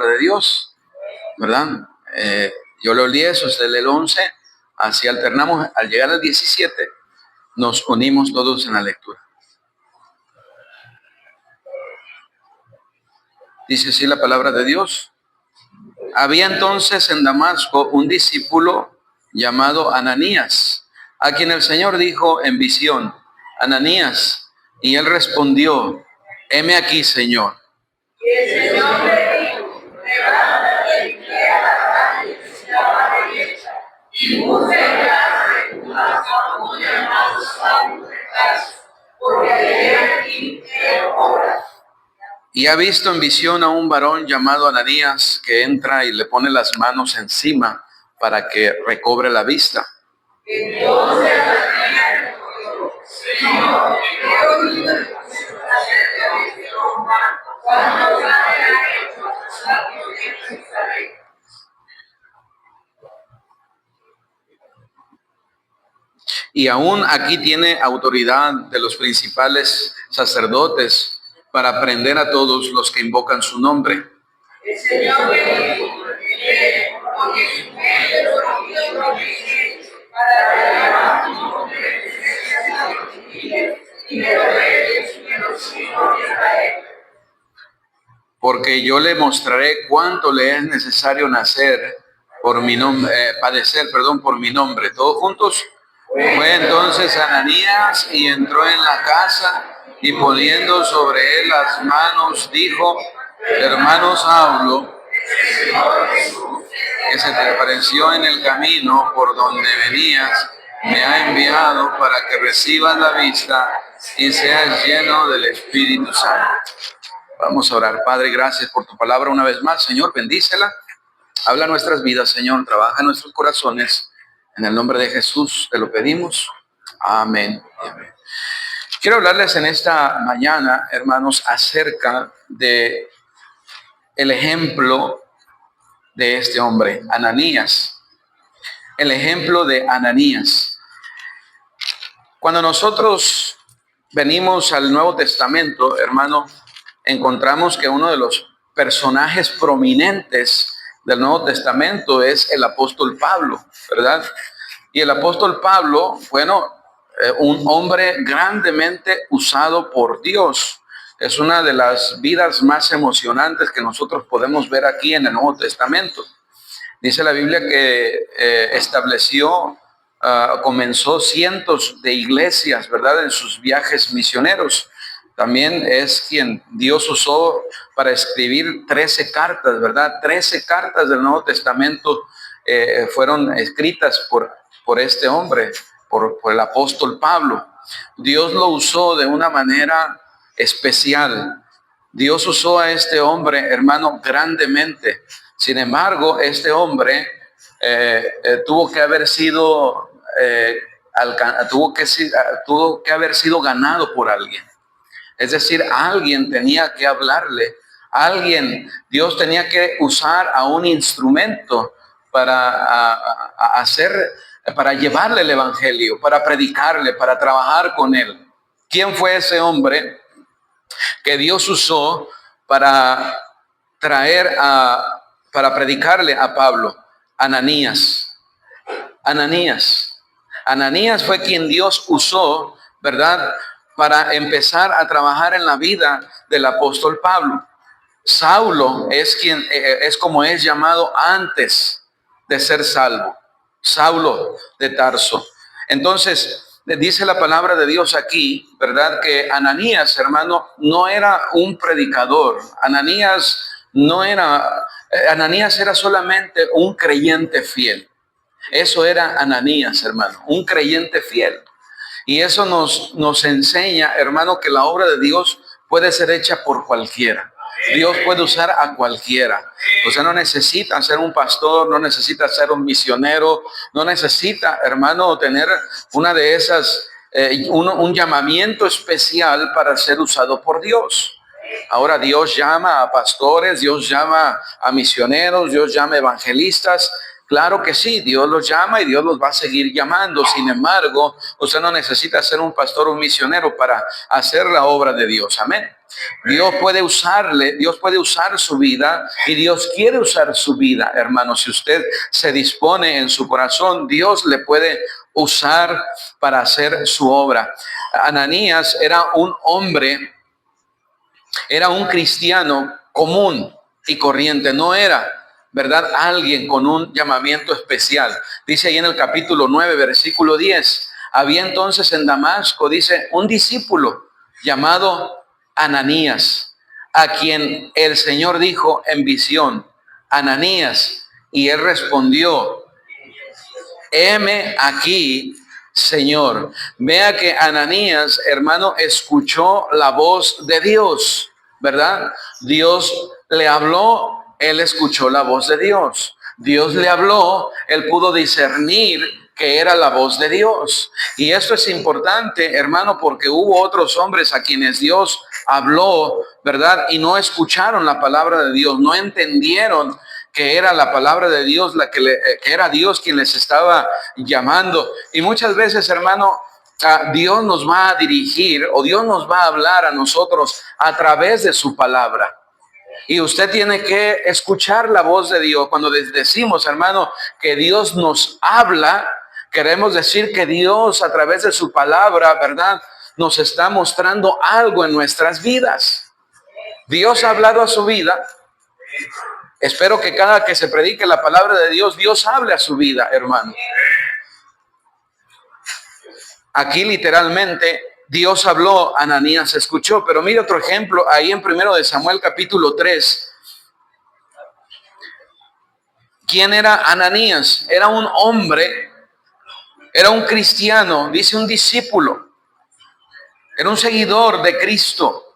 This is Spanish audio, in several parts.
palabra de Dios, ¿verdad? Yo leo el 10, usted lee el 11, así alternamos. Al llegar al 17, nos unimos todos en la lectura. Dice así la palabra de Dios. Había entonces en Damasco un discípulo llamado Ananías, a quien el Señor dijo en visión: Ananías. Y él respondió: heme aquí, Señor. Y el Señor le dijo: levántate y ve a la calle que está a la derecha, y busca en casa de tu casa a un llamado Saulo de Tarso, porque de él aquí quiero obras. Y ha visto en visión a un varón llamado Ananías que entra y le pone las manos encima para que recobre la vista. Entonces Ananías respondió: Señor, he oído acerca de este hombre, cuánto daño ha hecho a tus santos en Jerusalén. Y aún aquí tiene autoridad de los principales sacerdotes para prender a todos los que invocan su nombre. El Señor le dijo: porque su mente lo ha oído prometer para llevar tu nombre de a los gentiles y de los reyes y de los hijos de Israel. Porque yo le mostraré cuánto le es necesario nacer por mi nombre, padecer, por mi nombre. Todos juntos. Fue entonces Ananías y entró en la casa, y poniendo sobre él las manos, dijo: hermano Saulo, que se te apareció en el camino por donde venías, me ha enviado para que recibas la vista y seas lleno del Espíritu Santo. Vamos a orar. Padre, gracias por tu palabra una vez más. Señor, bendícela. Habla nuestras vidas, Señor. Trabaja en nuestros corazones. En el nombre de Jesús te lo pedimos. Amén. Amén. Quiero hablarles en esta mañana, hermanos, acerca de el ejemplo de este hombre, Ananías. El ejemplo de Ananías. Cuando nosotros venimos al Nuevo Testamento, hermano, encontramos que uno de los personajes prominentes del Nuevo Testamento es el apóstol Pablo, ¿verdad? Y el apóstol Pablo, un hombre grandemente usado por Dios. Es una de las vidas más emocionantes que nosotros podemos ver aquí en el Nuevo Testamento. Dice la Biblia que comenzó cientos de iglesias, ¿verdad?, en sus viajes misioneros. También es quien Dios usó para escribir 13 cartas, ¿verdad? 13 cartas del Nuevo Testamento fueron escritas por este hombre, por el apóstol Pablo. Dios lo usó de una manera especial. Dios usó a este hombre, hermano, grandemente. Sin embargo, este hombre tuvo que haber sido ganado por alguien. Es decir, alguien tenía que hablarle, Dios tenía que usar a un instrumento para llevarle el evangelio, para predicarle, para trabajar con él. ¿Quién fue ese hombre que Dios usó para predicarle a Pablo? Ananías. Ananías fue quien Dios usó, ¿verdad?, para empezar a trabajar en la vida del apóstol Pablo. Saulo es como es llamado antes de ser salvo. Saulo de Tarso. Entonces, dice la palabra de Dios aquí, ¿verdad?, que Ananías, hermano, no era un predicador. Ananías era solamente un creyente fiel. Eso era Ananías, hermano, un creyente fiel. Y eso nos enseña, hermano, que la obra de Dios puede ser hecha por cualquiera. Dios puede usar a cualquiera. Usted no necesita ser un pastor, no necesita ser un misionero, no necesita, hermano, tener una de esas, un llamamiento especial para ser usado por Dios. Ahora Dios llama a pastores, Dios llama a misioneros, Dios llama a evangelistas, Claro que sí, Dios los llama y Dios los va a seguir llamando. Sin embargo, usted no necesita ser un pastor o un misionero para hacer la obra de Dios. Amén. Dios puede usar su vida y Dios quiere usar su vida, hermano. Si usted se dispone en su corazón, Dios le puede usar para hacer su obra. Ananías era un hombre, era un cristiano común y corriente, no era, ¿verdad?, alguien con un llamamiento especial. Dice ahí en el capítulo 9, versículo 10, había entonces en Damasco, dice, un discípulo llamado Ananías, a quien el Señor dijo en visión, Ananías, y él respondió, heme aquí, Señor. Vea que Ananías, hermano, escuchó la voz de Dios, ¿verdad? Dios le habló, él escuchó la voz de Dios. Dios le habló, él pudo discernir que era la voz de Dios. Y esto es importante, hermano, porque hubo otros hombres a quienes Dios habló, ¿verdad? Y no escucharon la palabra de Dios, no entendieron que era la palabra de Dios, que era Dios quien les estaba llamando. Y muchas veces, hermano, Dios nos va a dirigir o Dios nos va a hablar a nosotros a través de su palabra. Y usted tiene que escuchar la voz de Dios. Cuando decimos, hermano, que Dios nos habla, queremos decir que Dios a través de su palabra, ¿verdad?, nos está mostrando algo en nuestras vidas. Dios ha hablado a su vida. Espero que cada que se predique la palabra de Dios, Dios hable a su vida, hermano. Aquí literalmente Dios habló, Ananías escuchó, pero mire otro ejemplo ahí en 1 de Samuel capítulo 3. ¿Quién era Ananías? Era un hombre, era un cristiano, dice un discípulo, era un seguidor de Cristo.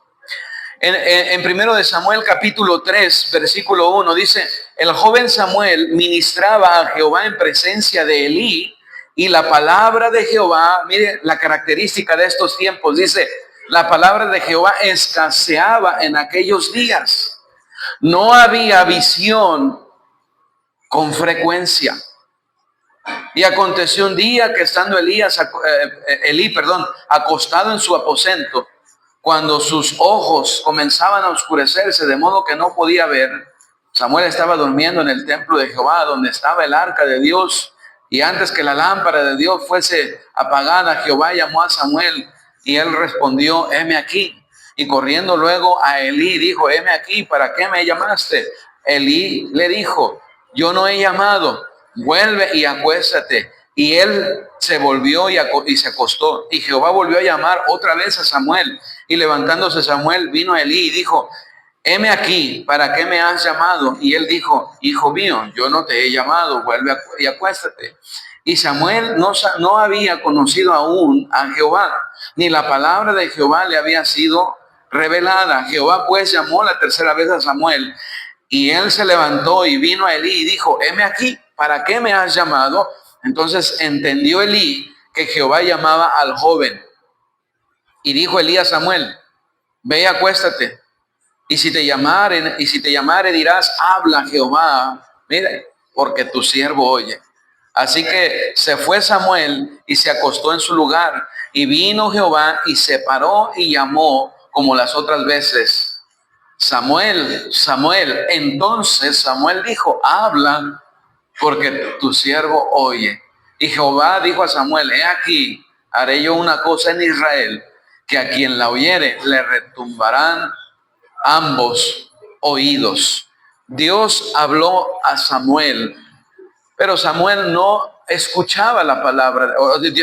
En 1 de Samuel capítulo 3, versículo 1, dice, el joven Samuel ministraba a Jehová en presencia de Elí, y la palabra de Jehová, mire la característica de estos tiempos, dice, la palabra de Jehová escaseaba en aquellos días. No había visión con frecuencia. Y aconteció un día que estando Elí, acostado en su aposento, cuando sus ojos comenzaban a oscurecerse de modo que no podía ver, Samuel estaba durmiendo en el templo de Jehová, donde estaba el arca de Dios. Y antes que la lámpara de Dios fuese apagada, Jehová llamó a Samuel y él respondió, heme aquí. Y corriendo luego a Elí, dijo, heme aquí, ¿para qué me llamaste? Elí le dijo, yo no he llamado, vuelve y acuéstate. Y él se volvió y se acostó. Y Jehová volvió a llamar otra vez a Samuel. Y levantándose Samuel, vino a Elí y dijo, heme aquí, ¿para qué me has llamado? Y él dijo, hijo mío, yo no te he llamado, vuelve y acuéstate. Y Samuel no había conocido aún a Jehová, ni la palabra de Jehová le había sido revelada. Jehová pues llamó la tercera vez a Samuel, y él se levantó y vino a Elí y dijo, heme aquí, ¿para qué me has llamado? Entonces entendió Elí que Jehová llamaba al joven. Y dijo Elí a Samuel, ve y acuéstate. Y si te llamare dirás, habla Jehová, mire, porque tu siervo oye. Así que se fue Samuel y se acostó en su lugar. Y vino Jehová y se paró y llamó como las otras veces, Samuel, Samuel. Entonces Samuel dijo, habla, porque tu siervo oye. Y Jehová dijo a Samuel, he aquí, haré yo una cosa en Israel, que a quien la oyere le retumbarán ambos oídos. Dios habló a Samuel, pero Samuel no escuchaba la palabra.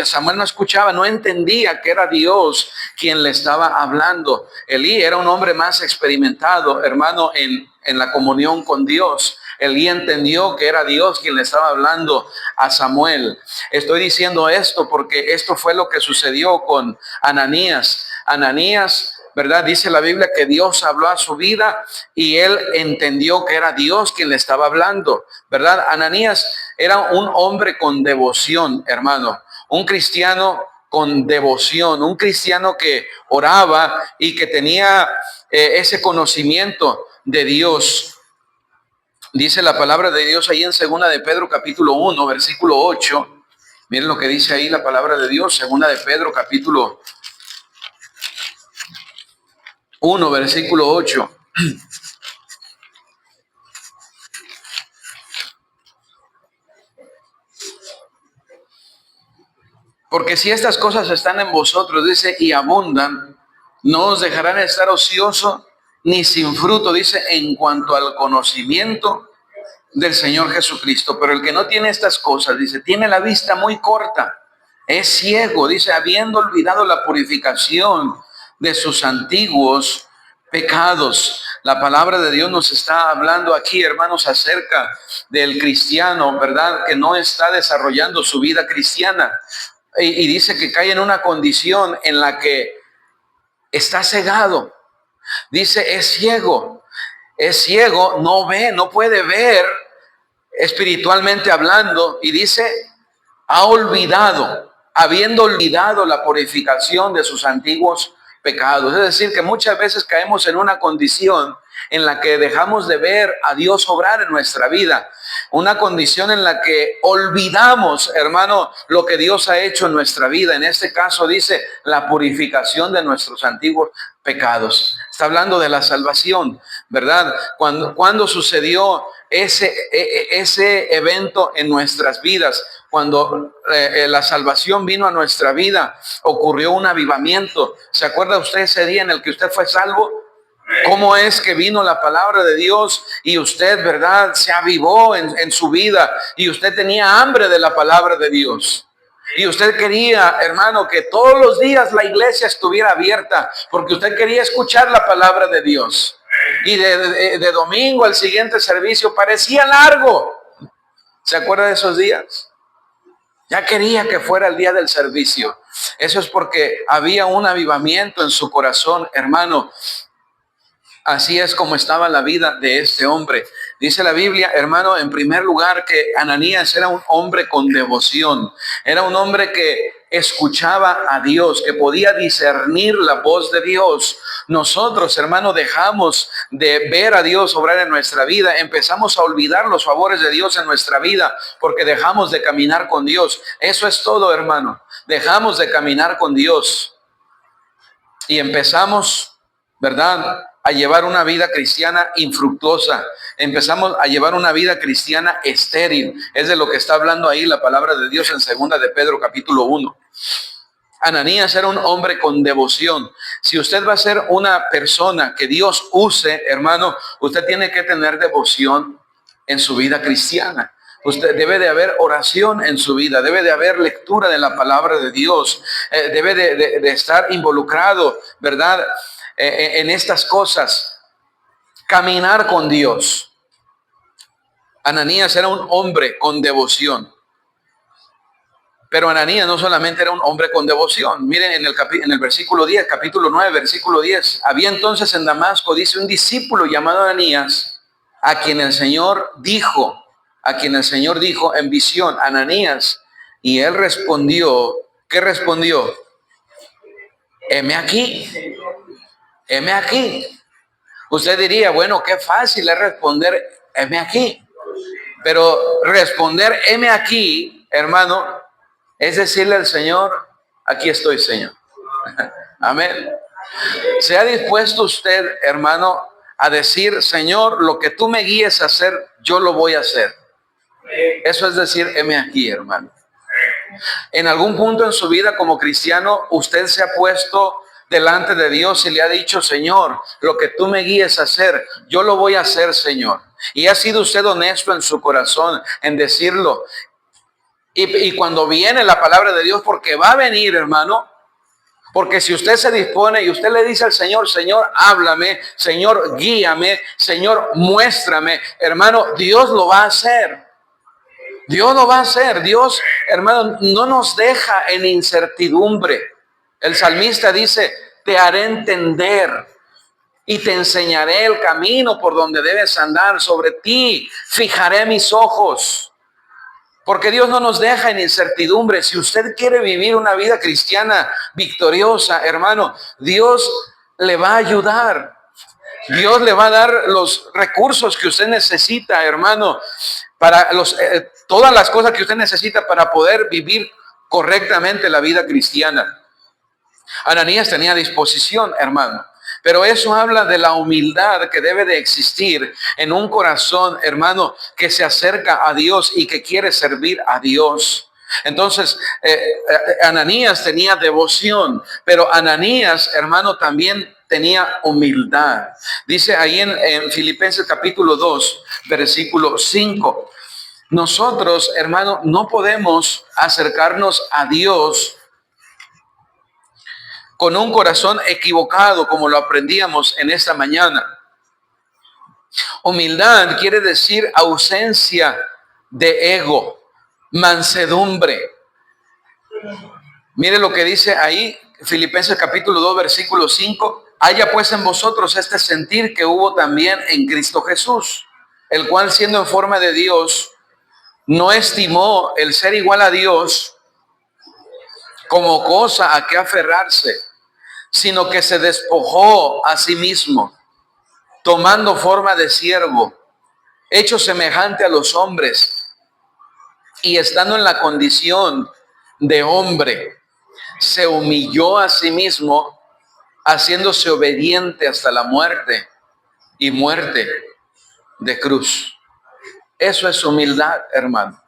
Samuel no escuchaba, no entendía que era Dios quien le estaba hablando. Elí era un hombre más experimentado, hermano, en la comunión con Dios. Elí entendió que era Dios quien le estaba hablando a Samuel. Estoy diciendo esto porque esto fue lo que sucedió con Ananías. Ananías, ¿verdad? Dice la Biblia que Dios habló a su vida y él entendió que era Dios quien le estaba hablando, ¿verdad? Ananías era un hombre con devoción, hermano, un cristiano con devoción, un cristiano que oraba y que tenía ese conocimiento de Dios. Dice la palabra de Dios ahí en segunda de Pedro capítulo 1, versículo 8. Miren lo que dice ahí la palabra de Dios, segunda de Pedro capítulo 1, versículo 8. Porque si estas cosas están en vosotros, dice, y abundan, no os dejarán estar ociosos ni sin fruto, dice, en cuanto al conocimiento del Señor Jesucristo. Pero el que no tiene estas cosas, dice, tiene la vista muy corta, es ciego, dice, habiendo olvidado la purificación de sus antiguos pecados. La palabra de Dios nos está hablando aquí, hermanos, acerca del cristiano, ¿verdad? Que no está desarrollando su vida cristiana. Y dice que cae en una condición en la que está cegado. Dice, es ciego, no ve, no puede ver espiritualmente hablando. Y dice, ha olvidado, habiendo olvidado la purificación de sus antiguos pecados. Es decir, que muchas veces caemos en una condición en la que dejamos de ver a Dios obrar en nuestra vida. Una condición en la que olvidamos, hermano, lo que Dios ha hecho en nuestra vida. En este caso dice la purificación de nuestros antiguos pecados. Está hablando de la salvación, ¿verdad? Cuando sucedió ese evento en nuestras vidas, cuando la salvación vino a nuestra vida, ocurrió un avivamiento. ¿Se acuerda usted ese día en el que usted fue salvo? ¿Cómo es que vino la palabra de Dios y usted, verdad, se avivó en su vida y usted tenía hambre de la palabra de Dios? Y usted quería, hermano, que todos los días la iglesia estuviera abierta porque usted quería escuchar la palabra de Dios. Y de domingo al siguiente servicio parecía largo. ¿Se acuerda de esos días? Ya quería que fuera el día del servicio. Eso es porque había un avivamiento en su corazón, hermano. Así es como estaba la vida de este hombre. Dice la Biblia, hermano, en primer lugar, que Ananías era un hombre con devoción. Era un hombre que escuchaba a Dios, que podía discernir la voz de Dios. Nosotros, hermano, dejamos de ver a Dios obrar en nuestra vida. Empezamos a olvidar los favores de Dios en nuestra vida porque dejamos de caminar con Dios. Eso es todo, hermano. Dejamos de caminar con Dios y empezamos, ¿verdad?, a llevar una vida cristiana infructuosa. Empezamos a llevar una vida cristiana estéril. Es de lo que está hablando ahí la palabra de Dios en segunda de Pedro capítulo 1. Ananías era un hombre con devoción. Si usted va a ser una persona que Dios use, hermano, usted tiene que tener devoción en su vida cristiana. Usted debe de haber oración en su vida, debe de haber lectura de la palabra de Dios, debe de estar involucrado, ¿verdad?, en estas cosas, caminar con Dios. Ananías era un hombre con devoción. Pero Ananías no solamente era un hombre con devoción. Miren en el versículo 10, capítulo 9, versículo 10. Había entonces en Damasco, dice, un discípulo llamado Ananías, a quien el Señor dijo en visión, Ananías. Y él respondió, ¿qué respondió? Heme aquí. Heme aquí. Usted diría, bueno, qué fácil es responder, heme aquí. Pero responder, heme aquí, hermano, es decirle al Señor, aquí estoy, Señor. Amén. ¿Se ha dispuesto usted, hermano, a decir, Señor, lo que tú me guíes a hacer, yo lo voy a hacer? Eso es decir, heme aquí, hermano. En algún punto en su vida como cristiano, usted se ha puesto delante de Dios y le ha dicho, Señor, lo que tú me guíes a hacer, yo lo voy a hacer, Señor. Y ha sido usted honesto en su corazón en decirlo. Y cuando viene la palabra de Dios, porque va a venir, hermano, porque si usted se dispone y usted le dice al Señor, Señor, háblame, Señor, guíame, Señor, muéstrame, hermano, Dios lo va a hacer. Dios lo va a hacer. Dios, hermano, no nos deja en incertidumbre. El salmista dice, te haré entender y te enseñaré el camino por donde debes andar. Sobre ti fijaré mis ojos. Porque Dios no nos deja en incertidumbre. Si usted quiere vivir una vida cristiana victoriosa, hermano, Dios le va a ayudar. Dios le va a dar los recursos que usted necesita, hermano, para todas las cosas que usted necesita para poder vivir correctamente la vida cristiana. Ananías tenía disposición, hermano. Pero eso habla de la humildad que debe de existir en un corazón, hermano, que se acerca a Dios y que quiere servir a Dios. Entonces, Ananías tenía devoción, pero Ananías, hermano, también tenía humildad. Dice ahí en Filipenses capítulo 2, versículo 5. Nosotros, hermano, no podemos acercarnos a Dios con un corazón equivocado, como lo aprendíamos en esta mañana. Humildad quiere decir ausencia de ego, mansedumbre. Mire lo que dice ahí, Filipenses capítulo 2, versículo 5. Haya pues en vosotros este sentir que hubo también en Cristo Jesús, el cual siendo en forma de Dios, no estimó el ser igual a Dios como cosa a que aferrarse, sino que se despojó a sí mismo, tomando forma de siervo, hecho semejante a los hombres, y estando en la condición de hombre, se humilló a sí mismo, haciéndose obediente hasta la muerte y muerte de cruz. Eso es humildad, hermano.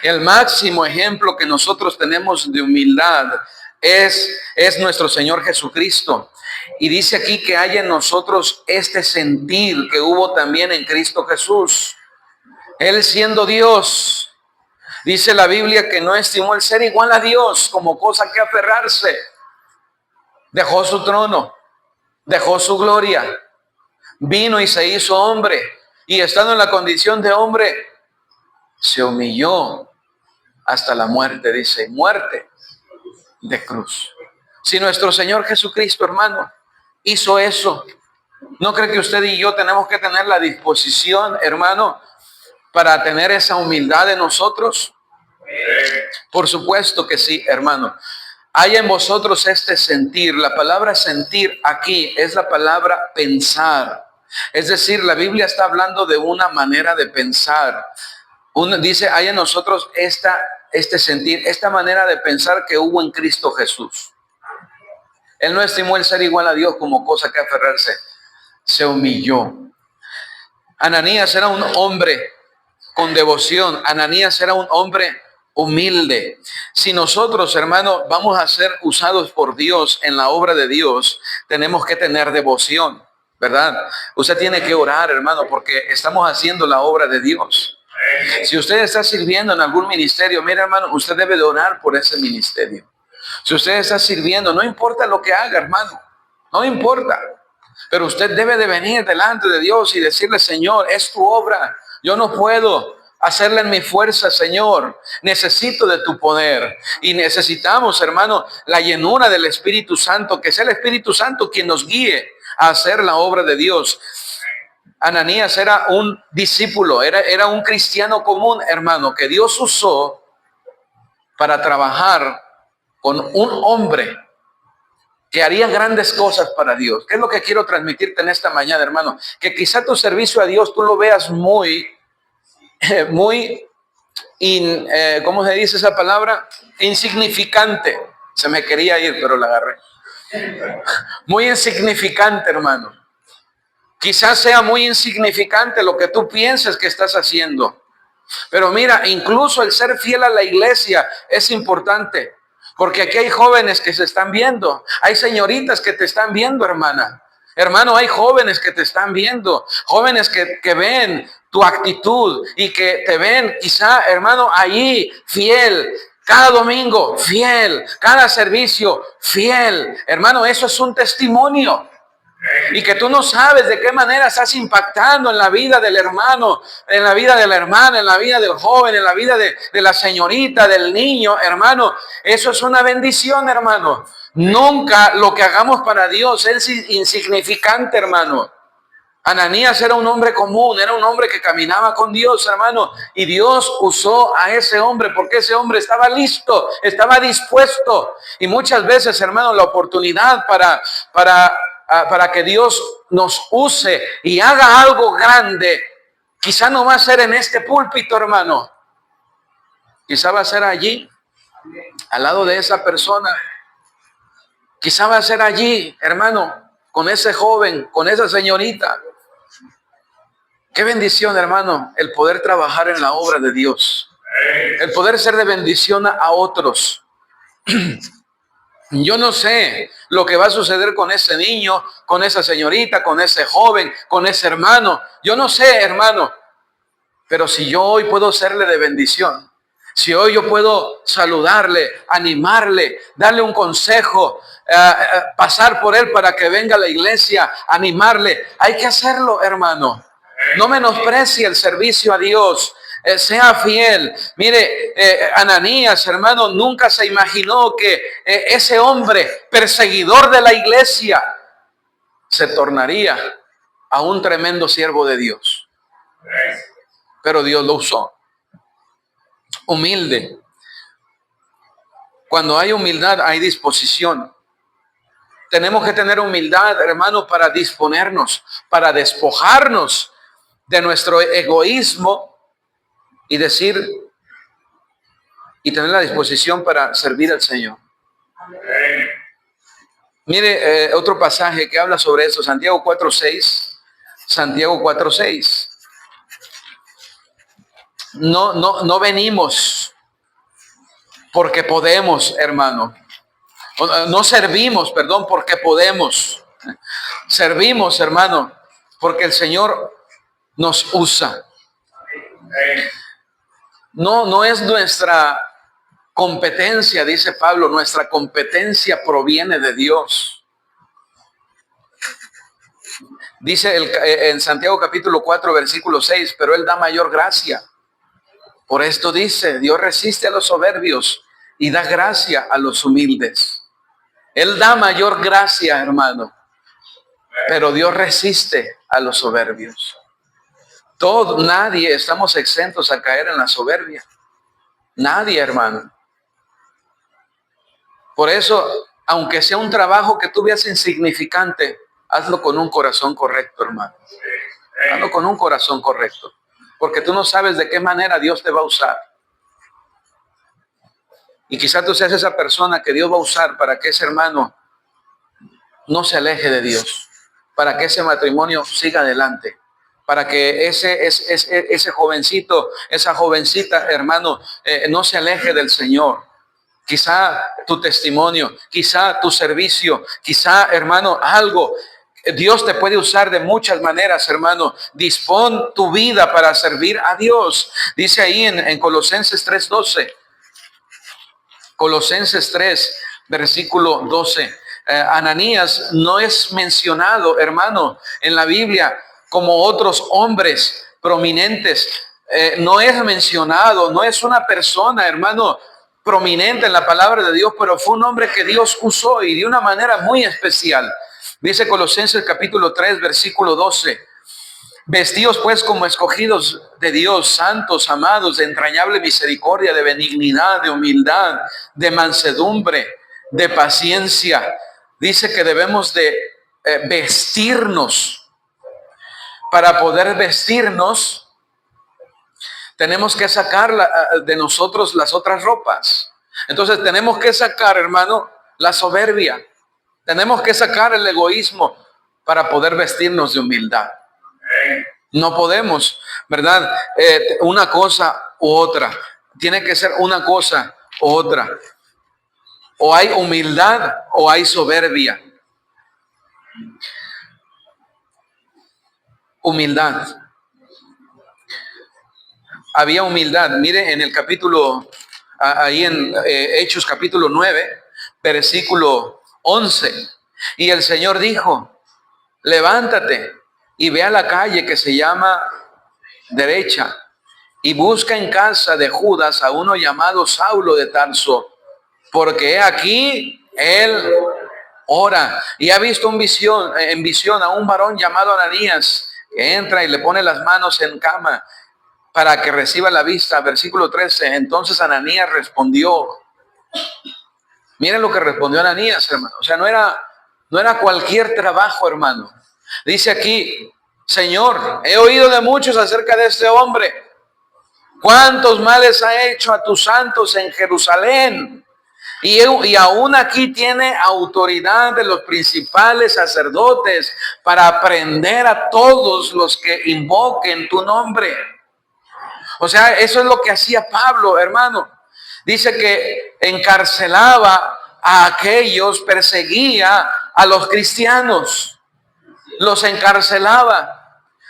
El máximo ejemplo que nosotros tenemos de humildad es nuestro Señor Jesucristo. Y dice aquí que hay en nosotros este sentir que hubo también en Cristo Jesús. Él siendo Dios, dice la Biblia que no estimó el ser igual a Dios como cosa que aferrarse. Dejó su trono, dejó su gloria, vino y se hizo hombre. Y estando en la condición de hombre, se humilló hasta la muerte, dice, muerte de cruz. Si nuestro Señor Jesucristo, hermano, hizo eso, ¿no cree que usted y yo tenemos que tener la disposición, hermano, para tener esa humildad en nosotros? Por supuesto que sí, hermano. Hay en vosotros este sentir. La palabra sentir aquí es la palabra pensar. Es decir, la Biblia está hablando de una manera de pensar. Dice, hay en nosotros este sentir, esta manera de pensar que hubo en Cristo Jesús. Él no estimó el ser igual a Dios como cosa que aferrarse. Se humilló. Ananías era un hombre con devoción. Ananías era un hombre humilde. Si nosotros, hermano, vamos a ser usados por Dios en la obra de Dios, tenemos que tener devoción, ¿verdad? Usted tiene que orar, hermano, porque estamos haciendo la obra de Dios. Si usted está sirviendo en algún ministerio, mira, hermano, usted debe de orar por ese ministerio. Si usted está sirviendo, no importa lo que haga, hermano, no importa. Pero usted debe de venir delante de Dios y decirle, Señor, es tu obra. Yo no puedo hacerla en mi fuerza, Señor. Necesito de tu poder. Y necesitamos, hermano, la llenura del Espíritu Santo, que sea el Espíritu Santo quien nos guíe a hacer la obra de Dios. Ananías era un discípulo, era un cristiano común, hermano, que Dios usó para trabajar con un hombre que haría grandes cosas para Dios. ¿Qué es lo que quiero transmitirte en esta mañana, hermano? Que quizá tu servicio a Dios tú lo veas muy, ¿cómo se dice esa palabra? Insignificante. Se me quería ir, pero la agarré. Muy insignificante, hermano. Quizás sea muy insignificante lo que tú pienses que estás haciendo. Pero mira, incluso el ser fiel a la iglesia es importante. Porque aquí hay jóvenes que se están viendo. Hay señoritas que te están viendo, hermana. Hermano, hay jóvenes que te están viendo. Jóvenes que ven tu actitud y que te ven quizá, hermano, allí fiel. Cada domingo, fiel. Cada servicio, fiel. Hermano, eso es un testimonio. Y que tú no sabes de qué manera estás impactando en la vida del hermano, en la vida de la hermana, en la vida del joven, en la vida de la señorita, del niño, hermano. Eso es una bendición, hermano. Nunca lo que hagamos para Dios es insignificante, hermano. Ananías era un hombre común, era un hombre que caminaba con Dios, hermano. Y Dios usó a ese hombre porque ese hombre estaba listo, estaba dispuesto. Y muchas veces, hermano, la oportunidad para para que Dios nos use y haga algo grande, quizá no va a ser en este púlpito, hermano. Quizá va a ser allí, al lado de esa persona. Quizá va a ser allí, hermano, con ese joven, con esa señorita. Qué bendición, hermano, el poder trabajar en la obra de Dios. El poder ser de bendición a otros. Yo no sé lo que va a suceder con ese niño, con esa señorita, con ese joven, con ese hermano. Yo no sé, hermano. Pero si yo hoy puedo serle de bendición, si hoy yo puedo saludarle, animarle, darle un consejo, pasar por él para que venga a la iglesia, animarle, hay que hacerlo, hermano. No menosprecie el servicio a Dios. Sea fiel. Mire, Ananías, hermano, nunca se imaginó que ese hombre perseguidor de la iglesia se tornaría a un tremendo siervo de Dios. Pero Dios lo usó. Humilde. Cuando hay humildad, hay disposición. Tenemos que tener humildad, hermano, para disponernos, para despojarnos de nuestro egoísmo y decir y tener la disposición para servir al Señor. Mire, otro pasaje que habla sobre eso, Santiago 4:6. Santiago 4:6. No venimos porque podemos, hermano. No servimos, perdón, porque podemos. Servimos, hermano, porque el Señor nos usa. No es nuestra competencia, dice Pablo, nuestra competencia proviene de Dios. Dice en Santiago capítulo 4, versículo 6, pero Él da mayor gracia. Por esto dice, Dios resiste a los soberbios y da gracia a los humildes. Él da mayor gracia, hermano, pero Dios resiste a los soberbios. Nadie estamos exentos a caer en la soberbia. Nadie, hermano. Por eso, aunque sea un trabajo que tú veas insignificante, hazlo con un corazón correcto, hermano. Hazlo con un corazón correcto. Porque tú no sabes de qué manera Dios te va a usar. Y quizás tú seas esa persona que Dios va a usar para que ese hermano no se aleje de Dios. Para que ese matrimonio siga adelante. Para que ese jovencito, esa jovencita, hermano, no se aleje del Señor. Quizá tu testimonio, quizá tu servicio, quizá, hermano, algo. Dios te puede usar de muchas maneras, hermano. Dispón tu vida para servir a Dios. Dice ahí en Colosenses 3:12. Colosenses 3, versículo 12. Ananías no es mencionado, hermano, en la Biblia como otros hombres prominentes. No es mencionado, no es una persona, hermano, prominente en la palabra de Dios, pero fue un hombre que Dios usó y de una manera muy especial. Dice Colosenses capítulo 3, versículo 12. Vestidos pues como escogidos de Dios, santos, amados, de entrañable misericordia, de benignidad, de humildad, de mansedumbre, de paciencia. Dice que debemos de vestirnos. Para poder vestirnos, tenemos que sacar de nosotros las otras ropas. Entonces tenemos que sacar, hermano, la soberbia. Tenemos que sacar el egoísmo para poder vestirnos de humildad. No podemos, ¿verdad? Una cosa u otra. Tiene que ser una cosa u otra. O hay humildad o hay soberbia. Humildad. Había humildad. Mire en el capítulo, ahí en Hechos capítulo 9, versículo 11. Y el Señor dijo, levántate y ve a la calle que se llama Derecha y busca en casa de Judas a uno llamado Saulo de Tarso, porque he aquí él ora y ha visto en visión a un varón llamado Ananías que entra y le pone las manos en cama para que reciba la vista. Versículo 13. Entonces Ananías respondió. Miren lo que respondió Ananías, hermano. O sea, no era No era cualquier trabajo, hermano. Dice aquí, Señor, he oído de muchos acerca de este hombre. ¿Cuántos males ha hecho a tus santos en Jerusalén? Y aún aquí tiene autoridad de los principales sacerdotes para aprender a todos los que invoquen tu nombre. O sea, eso es lo que hacía Pablo, hermano. Dice que encarcelaba a aquellos, perseguía a los cristianos, los encarcelaba.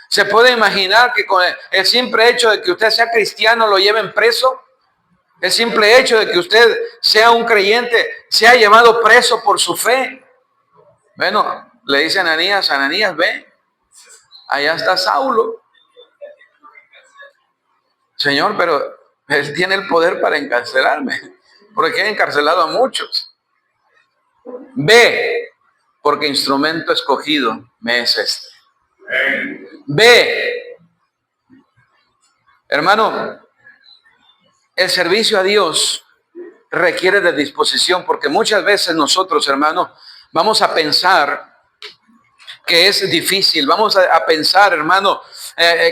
¿Se puede imaginar que con el simple hecho de que usted sea cristiano lo lleven preso? El simple hecho de que usted sea un creyente sea llevado preso por su fe. Bueno, le dice a Ananías, ve, allá está Saulo. Señor, pero él tiene el poder para encarcelarme, porque ha encarcelado a muchos. Ve, porque instrumento escogido me es este. Ve, hermano, el servicio a Dios requiere de disposición, porque muchas veces nosotros, hermano, vamos a pensar que es difícil, vamos a pensar, hermano,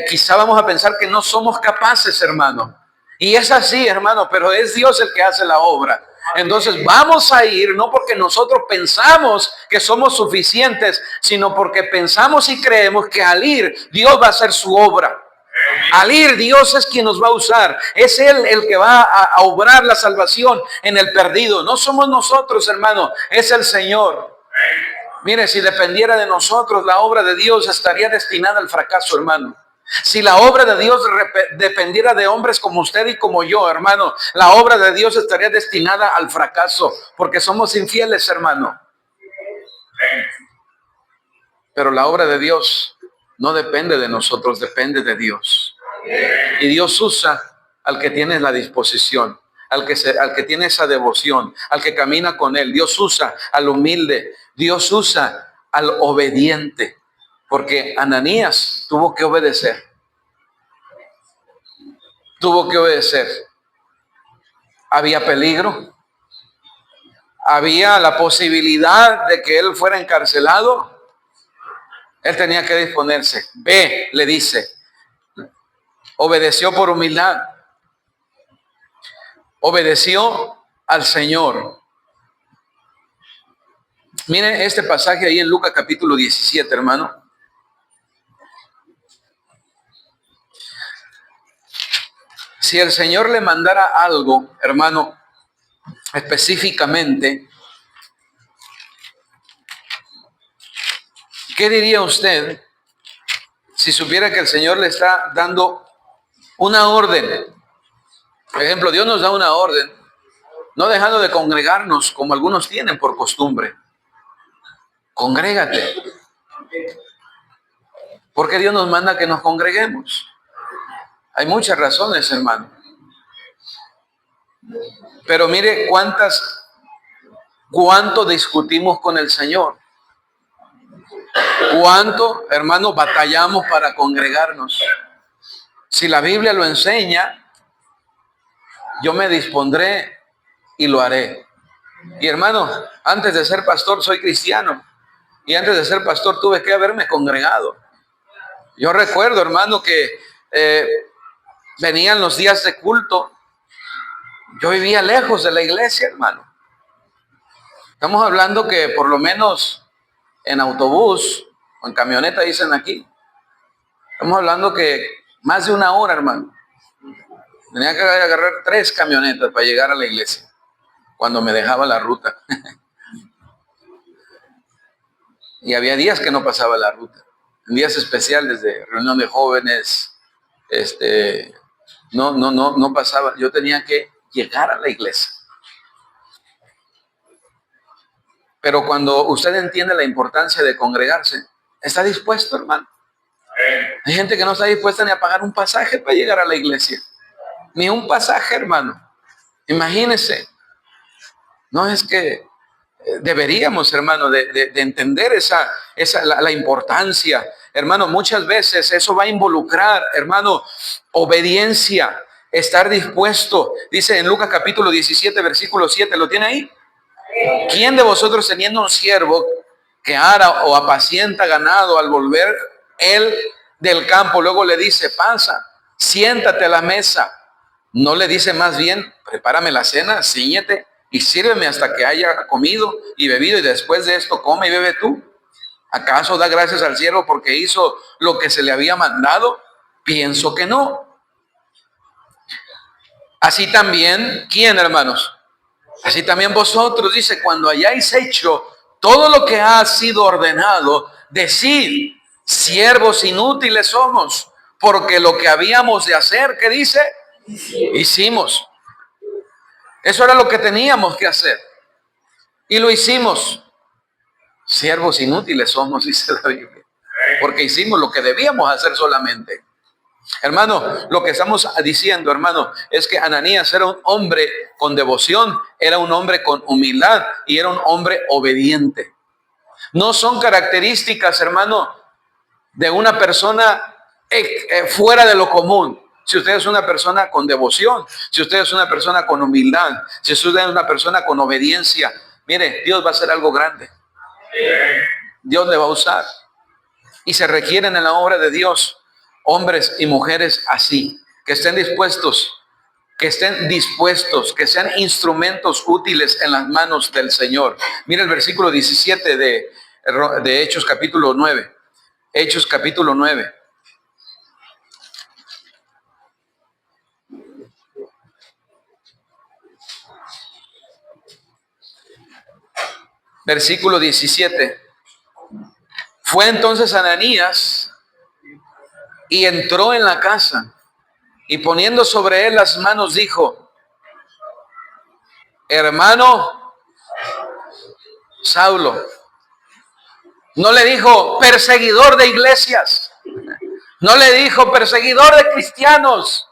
quizá vamos a pensar que no somos capaces, hermano. Y es así, hermano, pero es Dios el que hace la obra. Entonces vamos a ir, no porque nosotros pensamos que somos suficientes, sino porque pensamos y creemos que al ir, Dios va a hacer su obra. Al ir, Dios es quien nos va a usar. Es Él el que va a obrar la salvación en el perdido. No somos nosotros, hermano, es el Señor. Mire, si dependiera de nosotros, la obra de Dios estaría destinada al fracaso, hermano. Si la obra de Dios dependiera de hombres como usted y como yo, hermano, la obra de Dios estaría destinada al fracaso, porque somos infieles, hermano. Pero la obra de Dios no depende de nosotros, depende de Dios. Y Dios usa al que tiene la disposición, al que tiene esa devoción, al que camina con Él. Dios usa al humilde, Dios usa al obediente, porque Ananías tuvo que obedecer. Tuvo que obedecer. Había peligro, había la posibilidad de que él fuera encarcelado. Él tenía que disponerse. Ve, le dice. Obedeció por humildad. Obedeció al Señor. Miren este pasaje ahí en Lucas capítulo 17, hermano. Si el Señor le mandara algo, hermano, específicamente, ¿qué diría usted si supiera que el Señor le está dando una orden? Por ejemplo, Dios nos da una orden, no dejando de congregarnos como algunos tienen por costumbre. Congrégate. ¿Por qué Dios nos manda que nos congreguemos? Hay muchas razones, hermano. Pero mire cuánto discutimos con el Señor. Cuánto, hermano, batallamos para congregarnos. Si la Biblia lo enseña, yo me dispondré y lo haré. Y hermano, antes de ser pastor soy cristiano. Y antes de ser pastor tuve que haberme congregado. Yo recuerdo, hermano, que venían los días de culto. Yo vivía lejos de la iglesia, hermano. Estamos hablando que por lo menos en autobús o en camioneta, dicen aquí. Estamos hablando que más de una hora, hermano. Tenía que agarrar 3 camionetas para llegar a la iglesia cuando me dejaba la ruta. Y había días que no pasaba la ruta. En días especiales de reunión de jóvenes, no pasaba. Yo tenía que llegar a la iglesia. Pero cuando usted entiende la importancia de congregarse, ¿está dispuesto, hermano? Hay gente que no está dispuesta ni a pagar un pasaje para llegar a la iglesia. Ni un pasaje, hermano. Imagínese. No es que deberíamos, hermano, de entender la importancia. Hermano, muchas veces eso va a involucrar, hermano, obediencia, estar dispuesto. Dice en Lucas capítulo 17, versículo 7, ¿lo tiene ahí? ¿Quién de vosotros teniendo un siervo que ara o apacienta ganado, al volver él del campo, luego le dice, pasa, siéntate a la mesa. No le dice más bien, prepárame la cena, ciñete y sírveme hasta que haya comido y bebido, y después de esto come y bebe tú. ¿Acaso da gracias al siervo porque hizo lo que se le había mandado? Pienso que no. Así también, ¿quién, hermanos? Así también vosotros, dice, cuando hayáis hecho todo lo que ha sido ordenado, decid, siervos inútiles somos, porque lo que habíamos de hacer, ¿qué dice? Hicimos. Eso era lo que teníamos que hacer. Y lo hicimos. Siervos inútiles somos, dice la Biblia, porque hicimos lo que debíamos hacer solamente. Hermano, lo que estamos diciendo, hermano, es que Ananías era un hombre con devoción, era un hombre con humildad y era un hombre obediente. No son características, hermano, de una persona fuera de lo común. Si usted es una persona con devoción, si usted es una persona con humildad, si usted es una persona con obediencia, mire, Dios va a hacer algo grande. Dios le va a usar. Y se requieren en la obra de Dios hombres y mujeres así, que estén dispuestos, que sean instrumentos útiles en las manos del Señor. Mira el versículo 17 de Hechos capítulo 9. Hechos capítulo 9. Versículo 17. Fue entonces Ananías y entró en la casa y poniendo sobre él las manos dijo, hermano Saulo. No le dijo perseguidor de iglesias, no le dijo perseguidor de cristianos,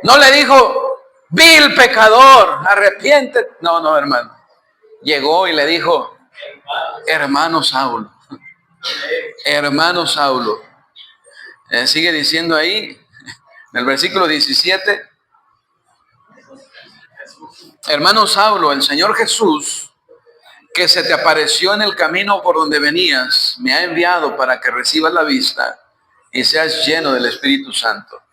no le dijo vil pecador, arrepiéntete. No, hermano. Llegó y le dijo, hermano Saulo, hermano Saulo. Sigue diciendo ahí, en el versículo 17, hermano Saulo, el Señor Jesús, que se te apareció en el camino por donde venías, me ha enviado para que recibas la vista y seas lleno del Espíritu Santo.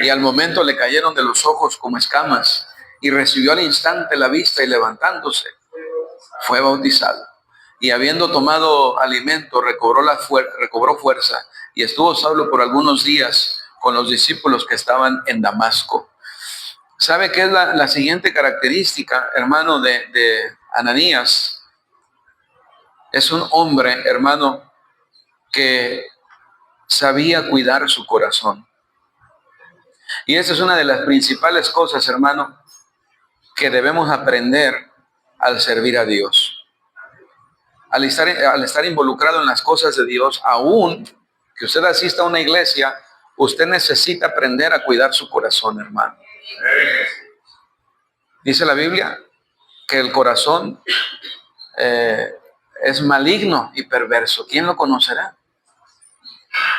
Y al momento le cayeron de los ojos como escamas y recibió al instante la vista y levantándose, fue bautizado. Y habiendo tomado alimento, recobró fuerza y estuvo Saulo por algunos días con los discípulos que estaban en Damasco. ¿Sabe qué es la siguiente característica, hermano, de Ananías? Es un hombre, hermano, que sabía cuidar su corazón. Y esa es una de las principales cosas, hermano, que debemos aprender al servir a Dios. Al estar involucrado en las cosas de Dios, aún que usted asista a una iglesia, usted necesita aprender a cuidar su corazón, hermano. Dice la Biblia que el corazón es maligno y perverso. ¿Quién lo conocerá?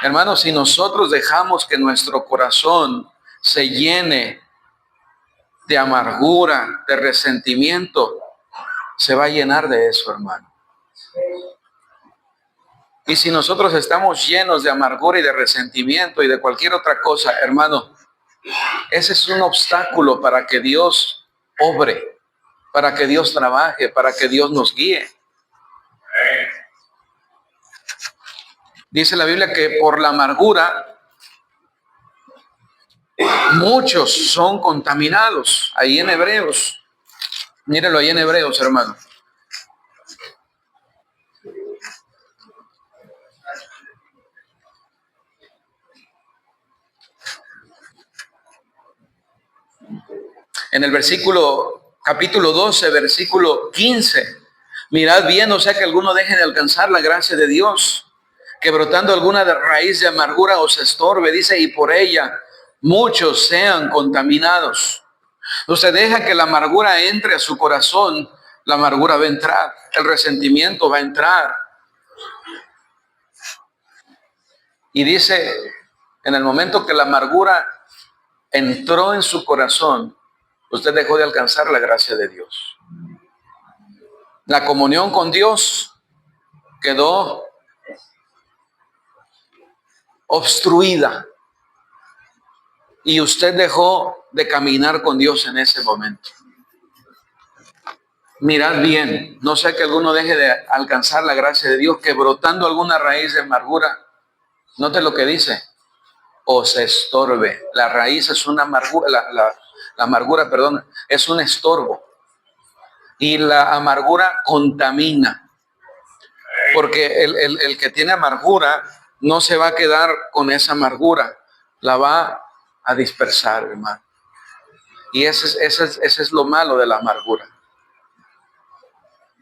Hermano, si nosotros dejamos que nuestro corazón se llene de amargura, de resentimiento, se va a llenar de eso, hermano. Y si nosotros estamos llenos de amargura y de resentimiento y de cualquier otra cosa, hermano, ese es un obstáculo para que Dios obre, para que Dios trabaje, para que Dios nos guíe. Dice la Biblia que por la amargura muchos son contaminados. Ahí en Hebreos, mírenlo ahí en Hebreos, hermano. En el capítulo 12, versículo 15. Mirad bien, o sea que alguno deje de alcanzar la gracia de Dios, que brotando alguna raíz de amargura os estorbe, dice, y por ella muchos sean contaminados. Usted deja que la amargura entre a su corazón, la amargura va a entrar, el resentimiento va a entrar. Y dice, en el momento que la amargura entró en su corazón, usted dejó de alcanzar la gracia de Dios. La comunión con Dios quedó obstruida y usted dejó de caminar con Dios en ese momento. Mirad bien, no sea que alguno deje de alcanzar la gracia de Dios, que brotando alguna raíz de amargura, note lo que dice, o se estorbe. La raíz es una amargura, la amargura, perdón, es un estorbo. Y la amargura contamina. Porque el que tiene amargura no se va a quedar con esa amargura, la va a dispersar, hermano. Y ese es lo malo de la amargura.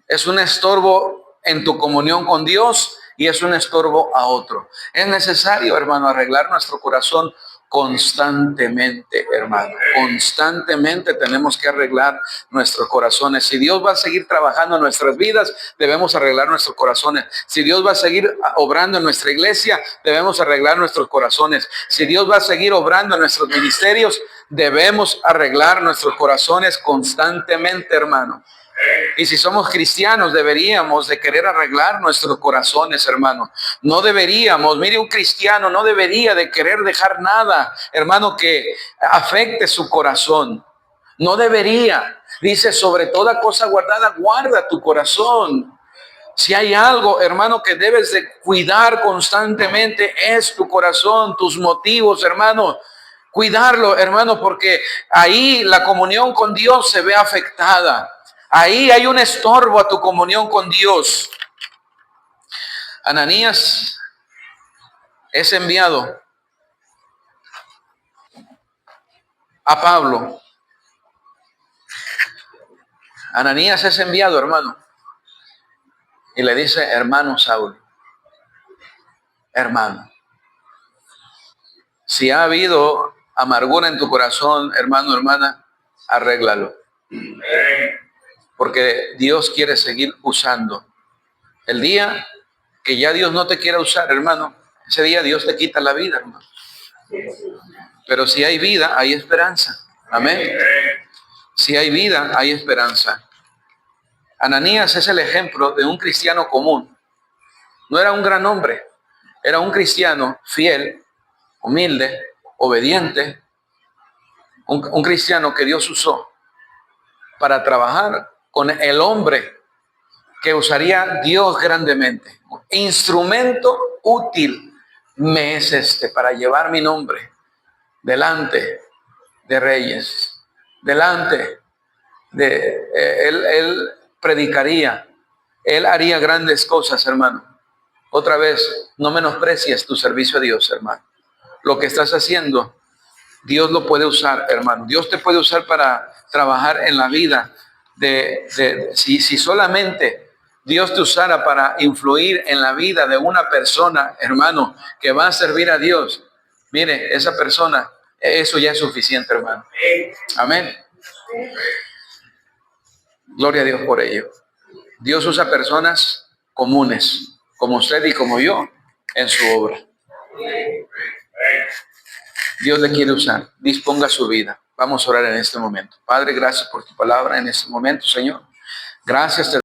Es un estorbo en tu comunión con Dios y es un estorbo a otro. Es necesario, hermano, arreglar nuestro corazón constantemente, hermano. Constantemente tenemos que arreglar nuestros corazones. Si Dios va a seguir trabajando en nuestras vidas, debemos arreglar nuestros corazones. Si Dios va a seguir obrando en nuestra iglesia, debemos arreglar nuestros corazones. Si Dios va a seguir obrando en nuestros ministerios, debemos arreglar nuestros corazones constantemente, hermano. Y si somos cristianos, deberíamos de querer arreglar nuestros corazones, hermano. No deberíamos, mire, un cristiano no debería de querer dejar nada, hermano, que afecte su corazón. No debería. Dice, sobre toda cosa guardada, guarda tu corazón. Si hay algo, hermano, que debes de cuidar constantemente, es tu corazón, tus motivos, hermano. Cuidarlo, hermano, porque ahí la comunión con Dios se ve afectada. Ahí hay un estorbo a tu comunión con Dios. Ananías es enviado a Pablo. Ananías es enviado, hermano. Y le dice, hermano Saúl, hermano, si ha habido amargura en tu corazón, hermano, hermana, arréglalo. Porque Dios quiere seguir usando. El día que ya Dios no te quiera usar, hermano, ese día Dios te quita la vida, hermano. Pero si hay vida, hay esperanza. Amén. Si hay vida, hay esperanza. Ananías es el ejemplo de un cristiano común. No era un gran hombre, era un cristiano fiel, humilde, obediente, un cristiano que Dios usó para trabajar con el hombre que usaría Dios grandemente. Instrumento útil me es este para llevar mi nombre delante de reyes, delante de él predicaría, él haría grandes cosas, hermano. Otra vez, no menosprecies tu servicio a Dios, hermano. Lo que estás haciendo, Dios lo puede usar, hermano. Dios te puede usar para trabajar en la vida si solamente Dios te usara para influir en la vida de una persona, hermano, que va a servir a Dios. Mire, esa persona, eso ya es suficiente, hermano. Amén. Gloria a Dios por ello. Dios usa personas comunes, como usted y como yo, en su obra. Dios le quiere usar. Disponga su vida. Vamos a orar en este momento. Padre, gracias por tu palabra en este momento, Señor. Gracias.